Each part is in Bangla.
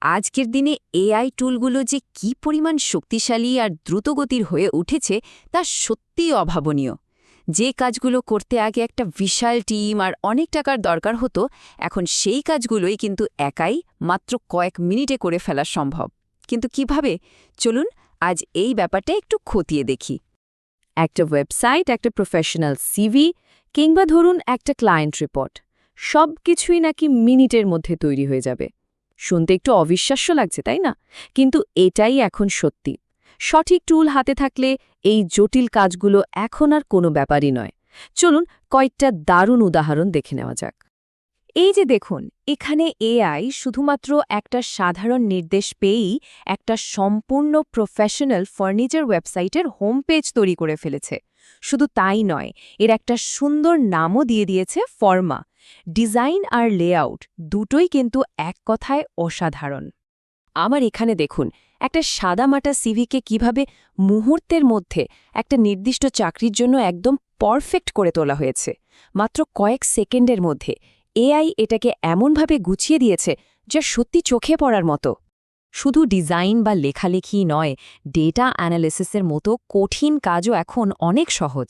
আজকের দিনে এআই টুলগুলো যে কি পরিমাণ শক্তিশালী আর দ্রুতগতির হয়ে উঠেছে তা সত্যিই অভাবনীয়। যে কাজগুলো করতে আগে একটা বিশাল টিম আর অনেক টাকার দরকার হতো, এখন সেই কাজগুলোই কিন্তু একাই মাত্র কয়েক মিনিটে করে ফেলা সম্ভব। কিন্তু কিভাবে? চলুন আজ এই ব্যাপারটা একটু খতিয়ে দেখি। একটা ওয়েবসাইট, একটা প্রফেশনাল সিভি কিংবা ধরুন একটা ক্লায়েন্ট রিপোর্ট, সব কিছুই নাকি মিনিটের মধ্যে তৈরি হয়ে যাবে। শুনতে একটু অবিশ্বাস্য লাগছে, তাই না? কিন্তু এটাই এখন সত্যি। সঠিক টুল হাতে থাকলে এই জটিল কাজগুলো এখন আর কোনো ব্যাপারই নয়। চলুন কয়েকটা দারুণ উদাহরণ দেখে নেওয়া যাক। এই যে দেখুন, এখানে এআই শুধুমাত্র একটা সাধারণ নির্দেশ পেয়েই একটা সম্পূর্ণ প্রফেশনাল ফার্নিচার ওয়েবসাইটের হোম পেজ তৈরি করে ফেলেছে। শুধু তাই নয়, এর একটা সুন্দর নামও দিয়ে দিয়েছে, ফর্মা। ডিজাইন আর লেআউট দুটোই কিন্তু এক কথায় অসাধারণ। আমার এখানে দেখুন, একটা সাদামাটা সিভিকে কিভাবে মুহূর্তের মধ্যে একটা নির্দিষ্ট চাকরির জন্য একদম পারফেক্ট করে তোলা হয়েছে। মাত্র কয়েক সেকেন্ডের মধ্যে এআই এটাকে এমনভাবে গুছিয়ে দিয়েছে যা সত্যি চোখে পড়ার মতো। শুধু ডিজাইন বা লেখালেখি নয়, ডেটা অ্যানালিসিসের মতো কঠিন কাজও এখন অনেক সহজ।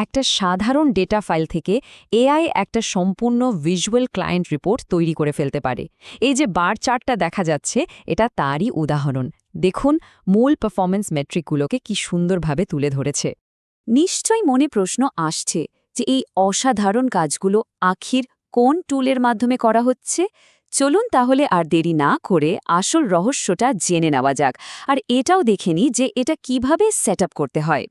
একটা সাধারণ ডেটা ফাইল থেকে এআই একটা সম্পূর্ণ ভিজুয়াল ক্লায়েন্ট রিপোর্ট তৈরি করে ফেলতে পারে। এই যে বার চার্টটা দেখা যাচ্ছে, এটা তারই উদাহরণ। দেখুন মূল পারফরম্যান্স মেট্রিকগুলোকে কি সুন্দরভাবে তুলে ধরেছে। নিশ্চয়ই মনে প্রশ্ন আসছে যে এই অসাধারণ কাজগুলো আখির কোন টুলের মাধ্যমে করা হচ্ছে। চলুন তাহলে আর দেরি না করে আসল রহস্যটা জেনে নেওয়া যাক, আর এটাও দেখে নিই যে এটা কিভাবে সেট করতে হয়।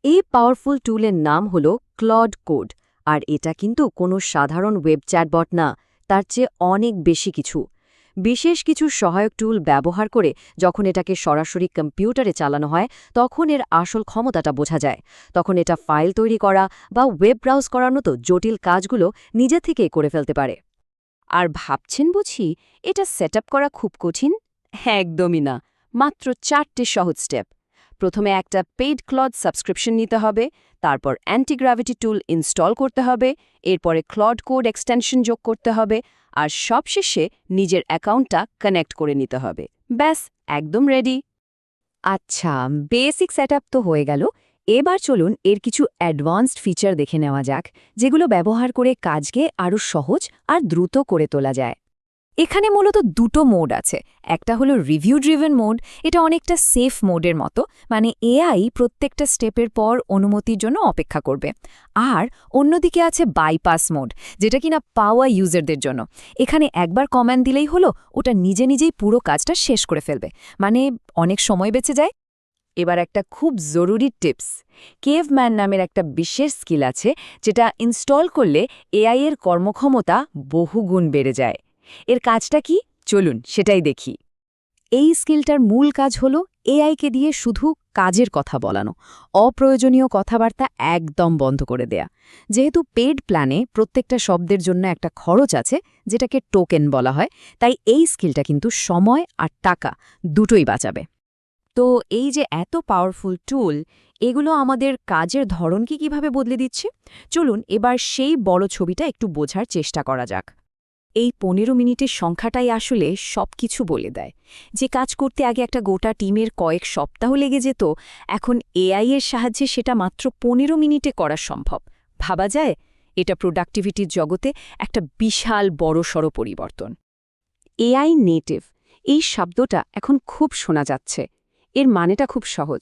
এই পাওয়ারফুল টুলের নাম হল ক্লড কোড, আর এটা কিন্তু কোনো সাধারণ ওয়েব চ্যাটবট না, তার চেয়ে অনেক বেশি কিছু। বিশেষ কিছু সহায়ক টুল ব্যবহার করে যখন এটাকে সরাসরি কম্পিউটারে চালানো হয়, তখন এর আসল ক্ষমতাটা বোঝা যায়। তখন এটা ফাইল তৈরি করা বা ওয়েব ব্রাউজ করার মতো জটিল কাজগুলো নিজে থেকেই করে ফেলতে পারে। আর ভাবছেন বুঝি এটা সেট করা খুব কঠিন? একদমই না। মাত্র 4টে সহজ স্টেপ। প্রথমে একটা পেইড ক্লড সাবস্ক্রিপশন নিতে হবে, তারপর অ্যান্টিগ্র্যাভিটি টুল ইনস্টল করতে হবে, এরপরে ক্লড কোড এক্সটেনশন যোগ করতে হবে, আর সবশেষে নিজের অ্যাকাউন্টটা কানেক্ট করে নিতে হবে। ব্যাস, একদম রেডি। আচ্ছা, বেসিক সেটআপ তো হয়ে গেল। এবার চলুন এর কিছু অ্যাডভান্সড ফিচার দেখে নেওয়া যাক, যেগুলো ব্যবহার করে কাজকে আরও সহজ আর দ্রুত করে তোলা যায়। এখানে মূলত দুটো মোড আছে। একটা হলো রিভিউ ড্রিভেন মোড, এটা অনেকটা সেফ মোডের মতো, মানে এআই প্রত্যেকটা স্টেপের পর অনুমতির জন্য অপেক্ষা করবে। আর অন্যদিকে আছে বাইপাস মোড, যেটা কিনা পাওয়া ইউজারদের জন্য। এখানে একবার কমান্ড দিলেই হলো, ওটা নিজে নিজেই পুরো কাজটা শেষ করে ফেলবে, মানে অনেক সময় বেঁচে যায়। এবার একটা খুব জরুরি টিপস। কেভম্যান নামের একটা বিশেষ স্কিল আছে, যেটা ইনস্টল করলে এআই এর কর্মক্ষমতা বহুগুণ বেড়ে যায়। এর কাজটা কি? চলুন সেটাই দেখি। এই স্কিলটার মূল কাজ হল এআইকে দিয়ে শুধু কাজের কথা বলানো, অপ্রয়োজনীয় কথাবার্তা একদম বন্ধ করে দেয়া। যেহেতু পেড প্ল্যানে প্রত্যেকটা শব্দের জন্য একটা খরচ আছে, যেটাকে টোকেন বলা হয়, তাই এই স্কিলটা কিন্তু সময় আর টাকা দুটোই বাঁচাবে। তো এই যে এত পাওয়ারফুল টুল, এগুলো আমাদের কাজের ধরনকে কিভাবে বদলে দিচ্ছে? চলুন এবার সেই বড় ছবিটা একটু বোঝার চেষ্টা করা যাক। এই 15 মিনিটের সংখ্যাটাই আসলে সবকিছু বলে দেয়। যে কাজ করতে আগে একটা গোটা টিমের কয়েক সপ্তাহ লেগে যেত, এখন এআই এর সাহায্যে সেটা মাত্র 15 মিনিটে করা সম্ভব। ভাবা যায়? এটা প্রোডাক্টিভিটির জগতে একটা বিশাল বড়সড় পরিবর্তন। এআই নেটিভ, এই শব্দটা এখন খুব শোনা যাচ্ছে। এর মানেটা খুব সহজ।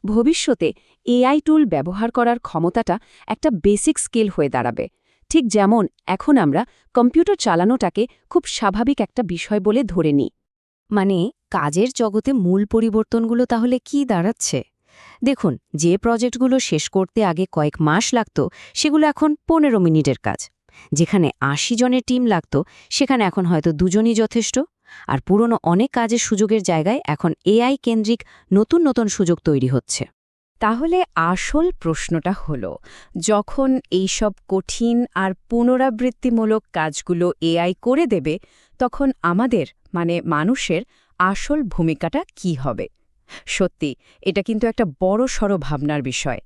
ভবিষ্যতে এআই টুল ব্যবহার করার ক্ষমতাটা একটা বেসিক স্কিল হয়ে দাঁড়াবে। ঠিক যেমন এখন আমরা কম্পিউটার চালানোটাকে খুব স্বাভাবিক একটা বিষয় বলে ধরে নিই। মানে কাজের জগতে মূল পরিবর্তনগুলো তাহলে কি দাঁড়াচ্ছে? দেখুন, যে প্রজেক্টগুলো শেষ করতে আগে কয়েক মাস লাগত, সেগুলো এখন 15 মিনিটের কাজ। যেখানে 80 জনের টিম লাগত, সেখানে এখন হয়তো 2 জনই যথেষ্ট। আর পুরনো অনেক কাজের সুযোগের জায়গায় এখন এআই কেন্দ্রিক নতুন নতুন সুযোগ তৈরি হচ্ছে। তাহলে আসল প্রশ্নটা হলো, যখন এইসব কঠিন আর পুনরাবৃত্তিমূলক কাজগুলো এআই করে দেবে, তখন আমাদের মানে মানুষের আসল ভূমিকাটা কি হবে? সত্যি, এটা কিন্তু একটা বড়সড় ভাবনার বিষয়।